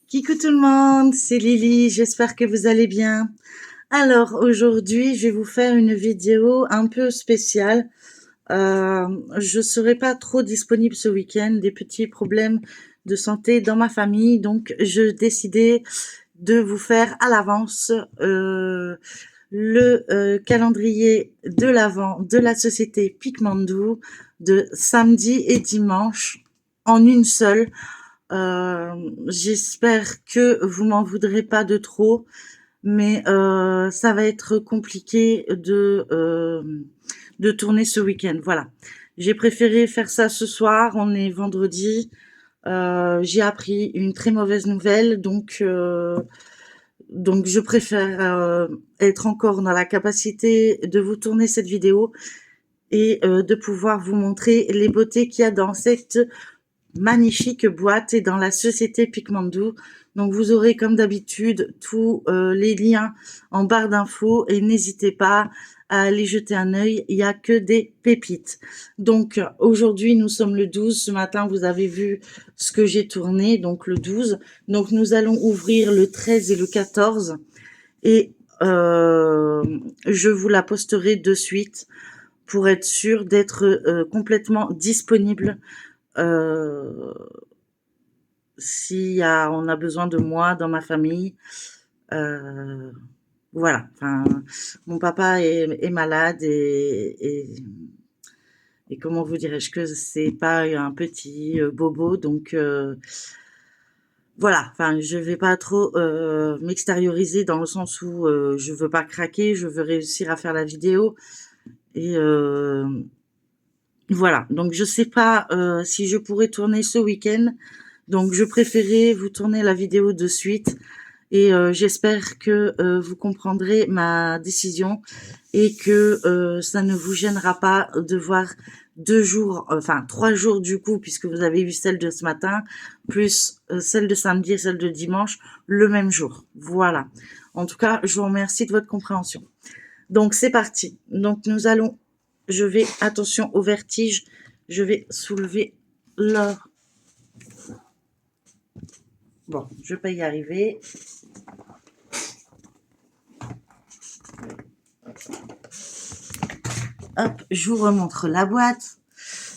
Coucou tout le monde, c'est Lily, j'espère que vous allez bien. Alors aujourd'hui, je vais vous faire une vidéo un peu spéciale. Je serai pas trop disponible ce week-end, des petits problèmes de santé dans ma famille, donc je décidais de vous faire à l'avance le calendrier de l'Avent de la société Picmandou de samedi et dimanche en une seule. J'espère que vous m'en voudrez pas de trop, mais ça va être compliqué de tourner ce week-end. Voilà. J'ai préféré faire ça ce soir. On est vendredi. J'ai appris une très mauvaise nouvelle, donc je préfère être encore dans la capacité de vous tourner cette vidéo et de pouvoir vous montrer les beautés qu'il y a dans cette magnifique boîte et dans la société Picmandou. Donc vous aurez comme d'habitude tous les liens en barre d'infos et n'hésitez pas à aller jeter un œil, il y a que des pépites. Donc aujourd'hui nous sommes le 12, ce matin vous avez vu ce que j'ai tourné, donc le 12. Donc nous allons ouvrir le 13 et le 14 et je vous la posterai de suite pour être sûr d'être complètement disponible euh, si on a besoin de moi dans ma famille. Euh, voilà. Enfin, mon papa est malade et comment vous dirais-je que c'est pas un petit bobo, donc voilà. Enfin, je vais pas trop m'extérioriser dans le sens où je veux pas craquer, je veux réussir à faire la vidéo et voilà. Donc je sais pas si je pourrais tourner ce week-end. Donc je préférais vous tourner la vidéo de suite et j'espère que vous comprendrez ma décision et que ça ne vous gênera pas de voir 2 jours, enfin 3 jours du coup, puisque vous avez vu celle de ce matin, plus celle de samedi et celle de dimanche, le même jour. Voilà. En tout cas, je vous remercie de votre compréhension. Donc c'est parti. Donc je vais, attention au vertige, je vais soulever l'or. Bon, je vais pas y arriver. Hop, je vous remontre la boîte.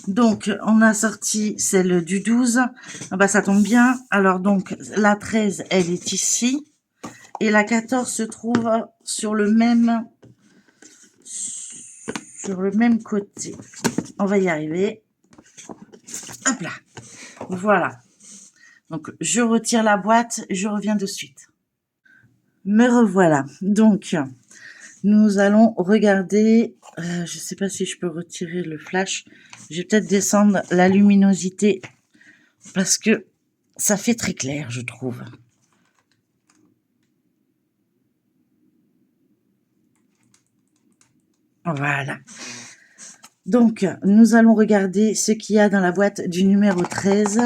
Donc, on a sorti celle du 12. Ah bah, ça tombe bien. Alors, donc, la 13, elle est ici. Et la 14 se trouve sur le même côté. On va y arriver. Hop là. Voilà. Donc, je retire la boîte. Je reviens de suite. Me revoilà. Donc, nous allons regarder. Je sais pas si je peux retirer le flash. Je vais peut-être descendre la luminosité parce que ça fait très clair, je trouve. Voilà. Donc, nous allons regarder ce qu'il y a dans la boîte du numéro 13.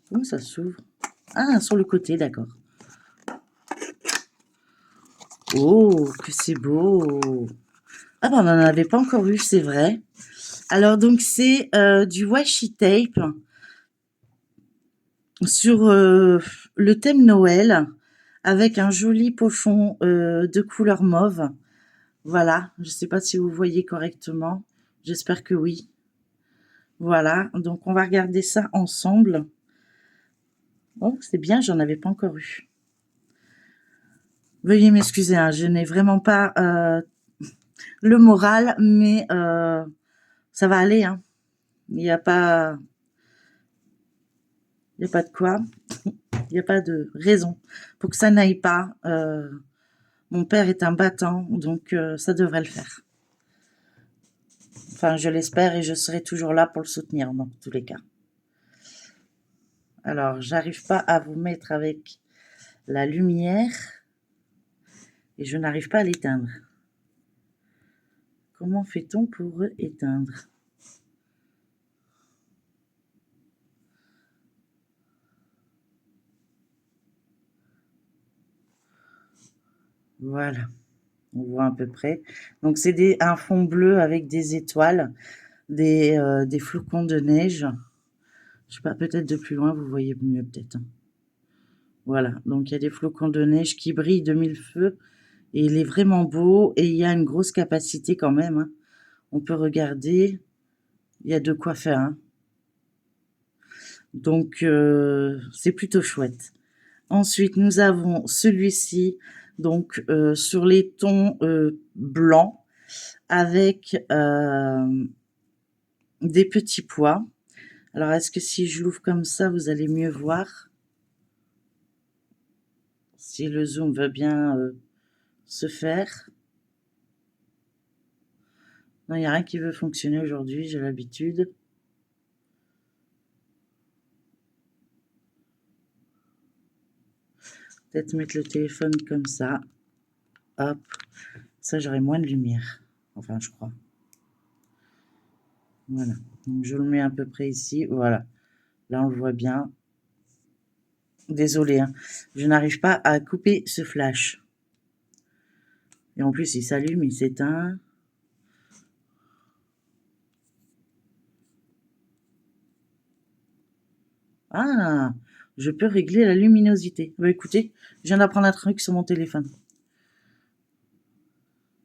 Comment ça s'ouvre? Ah, sur le côté, d'accord. Oh, que c'est beau! Ah ben, on n'en avait pas encore vu, c'est vrai. Alors, donc, c'est du washi tape sur le thème Noël avec un joli pochon de couleur mauve. Voilà, je ne sais pas si vous voyez correctement. J'espère que oui. Voilà, donc on va regarder ça ensemble. Oh, c'est bien, j'en avais pas encore eu. Veuillez m'excuser, hein, je n'ai vraiment pas le moral, mais ça va aller. Hein. Il n'y a pas, il y a pas de quoi. Il n'y a pas de raison pour que ça n'aille pas. Mon père est un battant, donc ça devrait le faire. Enfin, je l'espère et je serai toujours là pour le soutenir dans tous les cas. Alors, j'arrive pas à vous mettre avec la lumière et je n'arrive pas à l'éteindre. Comment fait-on pour éteindre? Voilà, on voit à peu près. Donc c'est un fond bleu avec des étoiles. des flocons de neige. Je sais pas, peut-être de plus loin, vous voyez mieux peut-être. Voilà, donc il y a des flocons de neige qui brillent de mille feux et il est vraiment beau et il y a une grosse capacité quand même, hein. On peut regarder, il y a de quoi faire, hein. Donc c'est plutôt chouette. Ensuite, nous avons celui-ci, donc sur les tons blancs avec des petits pois. Alors, est-ce que si je l'ouvre comme ça, vous allez mieux voir? Si le zoom veut bien se faire. Non, il n'y a rien qui veut fonctionner aujourd'hui, j'ai l'habitude. Peut-être mettre le téléphone comme ça. Hop. Ça, j'aurai moins de lumière. Enfin, je crois. Voilà. Donc, je le mets à peu près ici. Voilà. Là, on le voit bien. Désolé, hein. Je n'arrive pas à couper ce flash. Et en plus, il s'allume, il s'éteint. Ah, je peux régler la luminosité. Bah, écoutez, je viens d'apprendre un truc sur mon téléphone.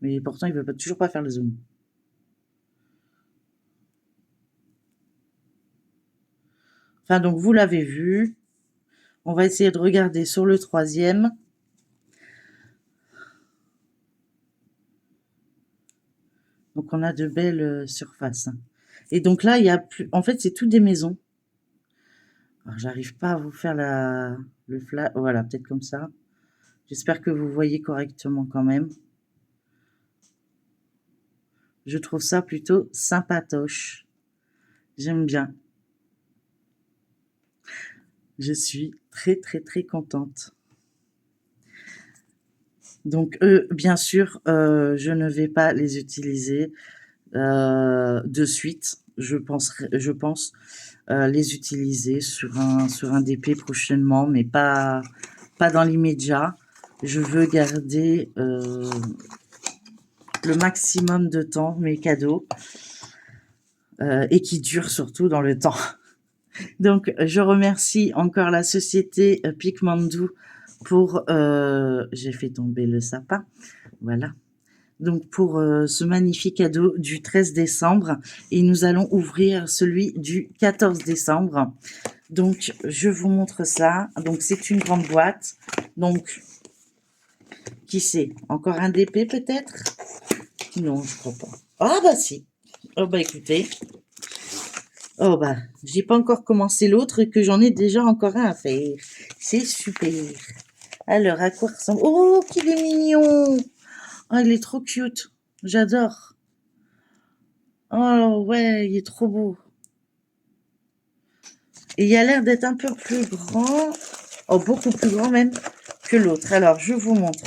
Mais pourtant, il ne veut toujours pas faire le zoom. Enfin, donc, vous l'avez vu. On va essayer de regarder sur le troisième. Donc, on a de belles surfaces. Et donc là, il y a plus... En fait, c'est toutes des maisons. Alors, j'arrive pas à vous faire le flash. Voilà, peut-être comme ça. J'espère que vous voyez correctement quand même. Je trouve ça plutôt sympatoche. J'aime bien. Je suis très, très, très contente. Donc, eux, bien sûr, je ne vais pas les utiliser de suite. Je pense les utiliser sur un DP prochainement, mais pas dans l'immédiat. Je veux garder le maximum de temps mes cadeaux et qui durent surtout dans le temps. Donc, je remercie encore la société Picmandou pour... j'ai fait tomber le sapin. Voilà. Donc, pour ce magnifique cadeau du 13 décembre. Et nous allons ouvrir celui du 14 décembre. Donc, je vous montre ça. Donc, c'est une grande boîte. Donc, qui sait? Encore un DP peut-être? Non, je crois pas. Ah bah si. Oh bah écoutez. Oh bah, j'ai pas encore commencé l'autre que j'en ai déjà encore un à faire. C'est super. Alors, à quoi ressemble... Oh, qu'il est mignon! Oh, il est trop cute. J'adore. Oh ouais, il est trop beau. Et il a l'air d'être un peu plus grand. Oh, beaucoup plus grand même que l'autre. Alors, je vous montre.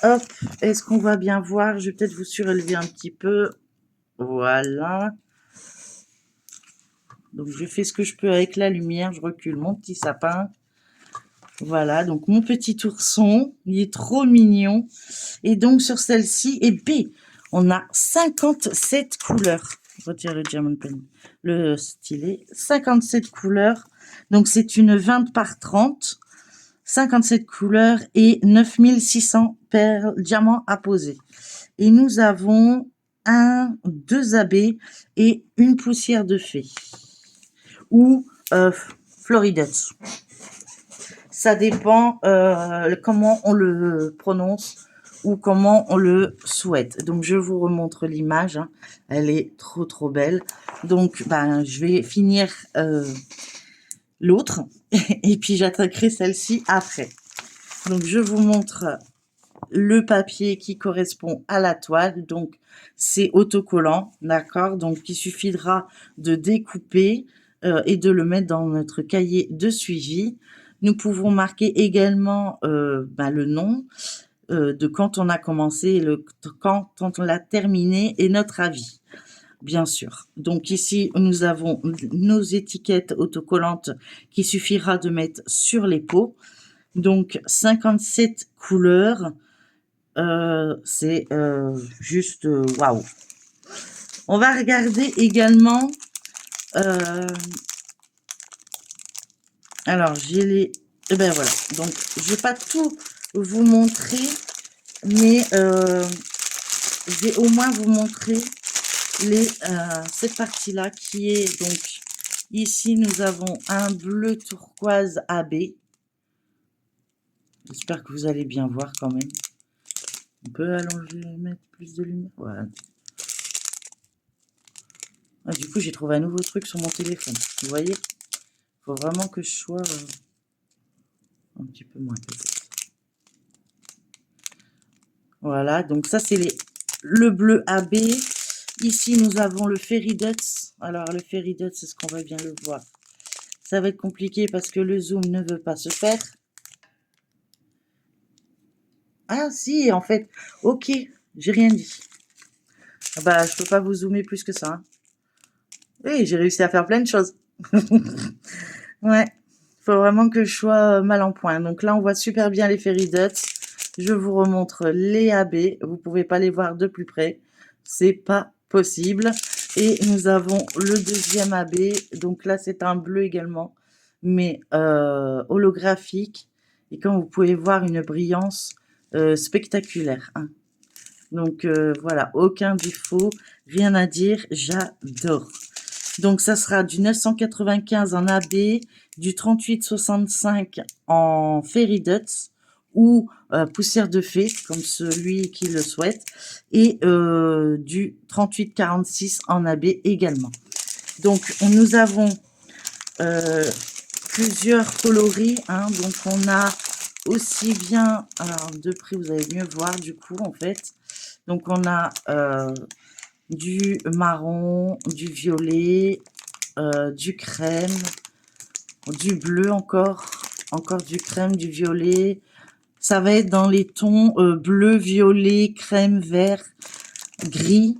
Hop, est-ce qu'on va bien voir? Je vais peut-être vous surélever un petit peu. Voilà. Donc, je fais ce que je peux avec la lumière. Je recule mon petit sapin. Voilà, donc mon petit ourson. Il est trop mignon. Et donc, sur celle-ci, et B, on a 57 couleurs. Je retire le diamond pen, le stylet. 57 couleurs. Donc, c'est une 20 par 30. 57 couleurs et 9600 diamants à poser. Et nous avons 2 abeilles et une poussière de fée. Ou Floridettes. Ça dépend comment on le prononce ou comment on le souhaite. Donc, je vous remontre l'image. Hein. Elle est trop, trop belle. Donc, je vais finir l'autre et puis j'attaquerai celle-ci après. Donc, je vous montre le papier qui correspond à la toile. Donc, c'est autocollant, d'accord? Donc, il suffira de découper et de le mettre dans notre cahier de suivi. Nous pouvons marquer également le nom de quand on a commencé et quand on l'a terminé et notre avis, bien sûr. Donc ici, nous avons nos étiquettes autocollantes qu'il suffira de mettre sur les pots. Donc 57 couleurs, c'est juste waouh. On va regarder également. Alors, j'ai les... Eh ben voilà. Donc, je vais pas tout vous montrer, mais je vais au moins vous montrer cette partie-là qui est donc... Ici, nous avons un bleu turquoise AB. J'espère que vous allez bien voir quand même. On peut allonger, mettre plus de lumière. Voilà. Ah, du coup, j'ai trouvé un nouveau truc sur mon téléphone. Vous voyez? Il faut vraiment que je sois un petit peu moins peut-être. Voilà, donc ça, c'est le bleu AB. Ici, nous avons le Fairy Dots. Alors, le Fairy Dots, est-ce qu'on va bien le voir? Ça va être compliqué parce que le zoom ne veut pas se faire. Ah, si, en fait. Ok, j'ai rien dit. Ah bah, je peux pas vous zoomer plus que ça. Hein. Oui, j'ai réussi à faire plein de choses. Ouais, faut vraiment que je sois mal en point. Donc là, on voit super bien les Fairy Dots. Je vous remontre les AB. Vous pouvez pas les voir de plus près. C'est pas possible. Et nous avons le deuxième AB. Donc là, c'est un bleu également, mais holographique. Et comme vous pouvez voir, une brillance spectaculaire. Hein. Donc voilà, aucun défaut, rien à dire, j'adore. Donc ça sera du 995 en AB, du 3865 en Fairy Dots ou poussière de fée, comme celui qui le souhaite, et du 3846 en AB également. Donc nous avons plusieurs coloris, hein, donc on a aussi bien, alors de près vous allez mieux voir du coup en fait, donc on a du marron, du violet, du crème, du bleu encore du crème, du violet. Ça va être dans les tons bleu, violet, crème, vert, gris.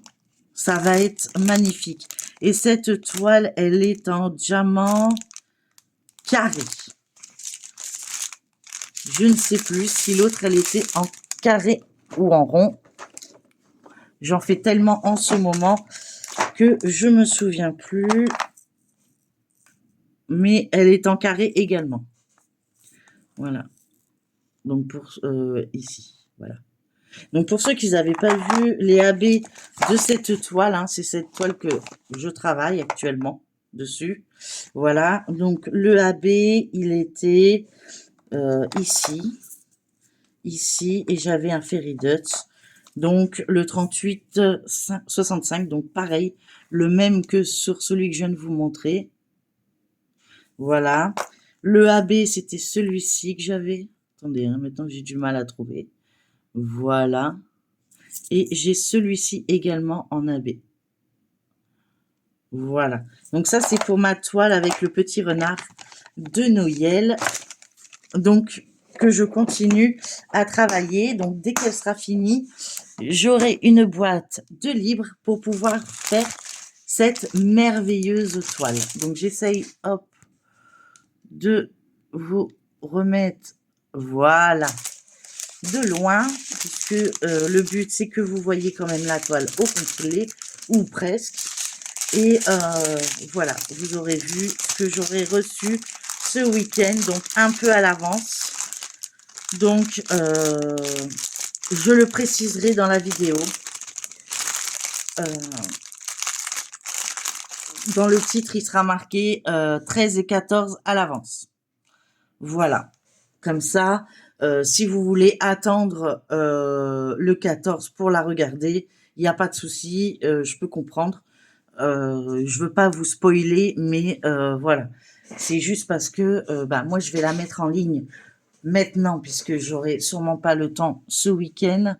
Ça va être magnifique. Et cette toile, elle est en diamant carré. Je ne sais plus si l'autre, elle était en carré ou en rond. J'en fais tellement en ce moment que je me souviens plus. Mais elle est en carré également. Voilà. Donc pour ici, voilà. Donc pour ceux qui n'avaient pas vu les AB de cette toile, hein, c'est cette toile que je travaille actuellement dessus. Voilà. Donc le AB, il était ici, et j'avais un Fairy Dots. Donc le 3865, donc pareil, le même que sur celui que je viens de vous montrer. Voilà. Le AB, c'était celui-ci que j'avais. Attendez, hein, maintenant j'ai du mal à trouver. Voilà. Et j'ai celui-ci également en AB. Voilà. Donc ça, c'est pour ma toile avec le petit renard de Noël. Donc, que je continue à travailler. Donc, dès qu'elle sera finie, j'aurai une boîte de libre pour pouvoir faire cette merveilleuse toile. Donc, j'essaye, hop, de vous remettre, voilà, de loin, puisque le but, c'est que vous voyez quand même la toile au complet, ou presque. Et voilà, vous aurez vu que j'aurai reçu ce week-end, donc un peu à l'avance. Donc, je le préciserai dans la vidéo. Dans le titre, il sera marqué 13 et 14 à l'avance. Voilà. Comme ça, si vous voulez attendre le 14 pour la regarder, il n'y a pas de souci, je peux comprendre. Je veux pas vous spoiler, mais voilà. C'est juste parce que bah, moi, je vais la mettre en ligne maintenant, puisque j'aurai sûrement pas le temps ce week-end.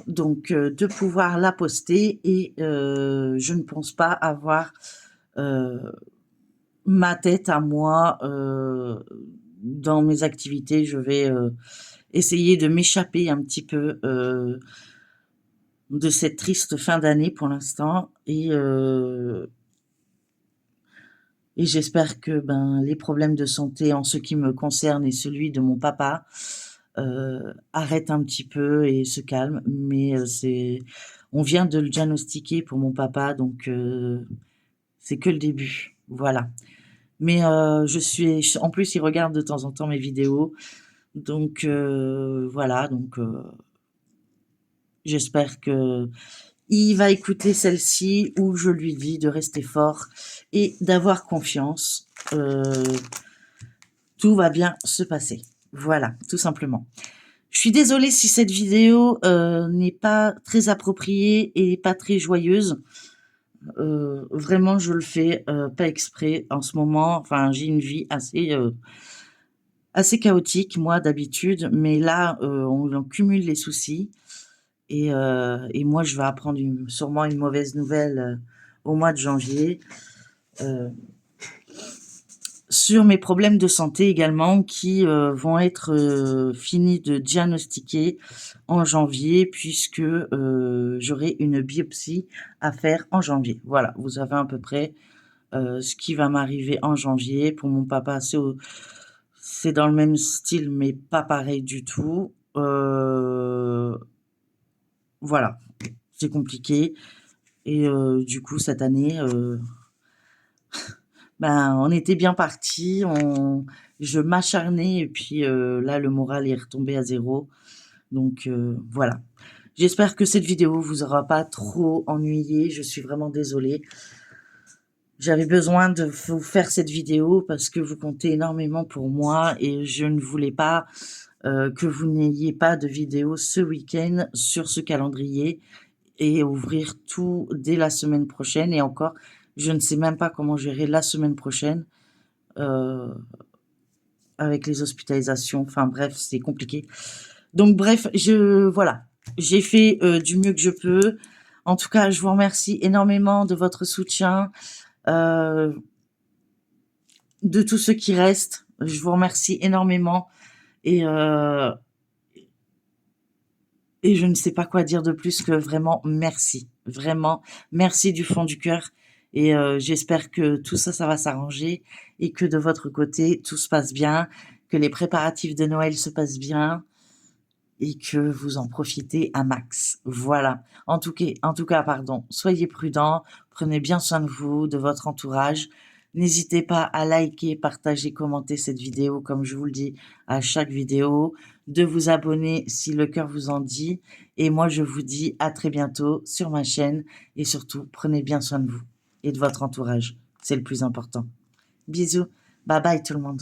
Donc, de pouvoir la poster et je ne pense pas avoir ma tête à moi dans mes activités. Je vais essayer de m'échapper un petit peu de cette triste fin d'année pour l'instant et j'espère que ben les problèmes de santé en ce qui me concerne et celui de mon papa arrête un petit peu et se calme. Mais on vient de le diagnostiquer pour mon papa, donc c'est que le début. Voilà. Mais en plus, il regarde de temps en temps mes vidéos. Donc voilà, donc j'espère que il va écouter celle-ci où je lui dis de rester fort et d'avoir confiance. Tout va bien se passer. Voilà, tout simplement. Je suis désolée si cette vidéo n'est pas très appropriée et pas très joyeuse. Vraiment, je le fais pas exprès en ce moment. Enfin, j'ai une vie assez chaotique, moi, d'habitude. Mais là, on cumule les soucis. Et moi, je vais apprendre sûrement une mauvaise nouvelle au mois de janvier. Sur mes problèmes de santé également qui vont être finis de diagnostiquer en janvier puisque j'aurai une biopsie à faire en janvier. Voilà, vous savez à peu près ce qui va m'arriver en janvier. Pour mon papa, c'est dans le même style mais pas pareil du tout. Voilà, c'est compliqué. Et du coup, cette année, on était bien partis. Je m'acharnais et puis là, le moral est retombé à zéro. Donc voilà. J'espère que cette vidéo vous aura pas trop ennuyé. Je suis vraiment désolée. J'avais besoin de vous faire cette vidéo parce que vous comptez énormément pour moi et je ne voulais pas que vous n'ayez pas de vidéo ce week-end sur ce calendrier et ouvrir tout dès la semaine prochaine. Et encore, je ne sais même pas comment gérer la semaine prochaine avec les hospitalisations. Enfin bref, c'est compliqué. Donc bref, voilà, j'ai fait du mieux que je peux. En tout cas, je vous remercie énormément de votre soutien, de tout ce qui reste. Je vous remercie énormément et je ne sais pas quoi dire de plus que vraiment merci. Vraiment, merci du fond du cœur. Et j'espère que tout ça, ça va s'arranger et que de votre côté, tout se passe bien, que les préparatifs de Noël se passent bien et que vous en profitez à max. Voilà. En tout cas, pardon, soyez prudents, prenez bien soin de vous, de votre entourage. N'hésitez pas à liker, partager, commenter cette vidéo, comme je vous le dis à chaque vidéo, de vous abonner si le cœur vous en dit. Et moi, je vous dis à très bientôt sur ma chaîne. Et surtout, prenez bien soin de vous et de votre entourage. C'est le plus important. Bisous. Bye bye tout le monde.